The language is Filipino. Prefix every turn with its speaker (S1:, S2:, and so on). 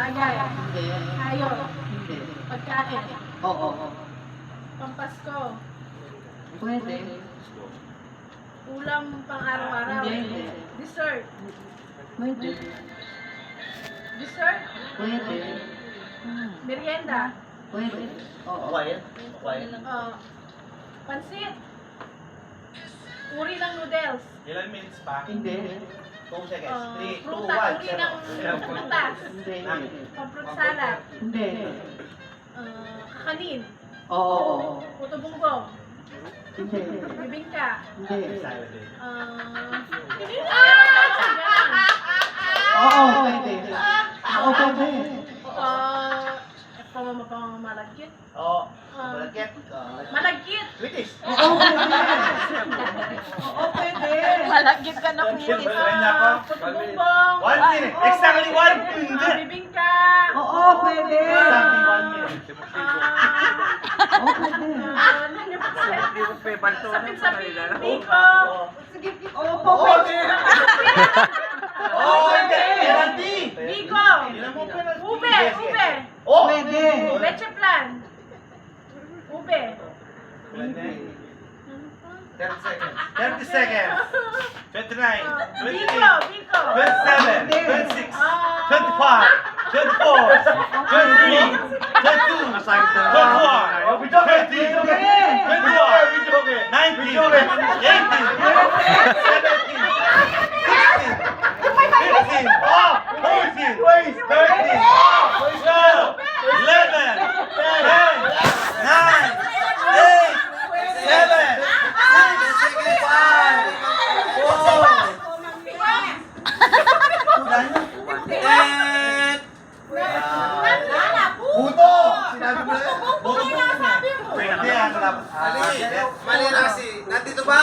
S1: bagay.
S2: Hindi.
S1: Hayop.
S2: Hindi.
S1: Pagkain.
S2: Oo.
S1: Pampasko.
S2: Pwede.
S1: Ulam pang araw-araw.
S2: Hindi.
S1: Dessert.
S2: Pwede.
S1: Dessert.
S2: Pwede.
S1: Merienda.
S2: Pwede. Oo.
S3: Quiet. Quiet.
S1: Pansit. Uri ng noodles.
S3: Ilan minutes pa?
S2: Hindi.
S3: 2 seconds. 3, 2, 1,
S1: Pruta. Uri ng prutas.
S2: Hindi.
S1: Pang-fruit salad.
S2: Hindi.
S1: Kakanin.
S2: Oo.
S1: Puto bumbong.
S2: Hindi.
S1: Bibingka.
S2: Hindi.
S1: Ah!
S2: Oo, pwede. Oo, pwede.
S1: Malagkit.
S3: Oo. Malagkit.
S1: Malagkit.
S3: British.
S2: Oo, pwede. Oo, pwede.
S1: Malagkit ka na
S3: Malagkit.
S1: kumitis.
S3: Wala niya ako.
S1: Puto bumbong.
S3: 1 minute. Exactly 1 minute.
S1: Bibingka.
S2: Oo, pwede.
S3: Exactly 1 minute.
S2: Oo, pwede.
S1: Sapin-sapin. Biko.
S2: Oo, pwede.
S3: Oh, hindi. Guarantee.
S1: Biko.
S3: Ilan mo penalty?
S1: Ube. Ube.
S3: Oh.
S2: Pwede.
S1: Leche plan. Ube.
S3: Pwede. 30 seconds. 30 seconds. 29. 28.
S1: Biko. Biko.
S3: 27. 26. 25. 24. 23. 22. 21. 20. 21. 19. 18. 17. 15. Oh! 14. 13. 12. 11. 10. 9. 8. 7. 6. 5. 4. Puto! Sinabi mo na yan. Puto po. Hindi, ano lang.
S4: Mali na kasi. Nandito ba?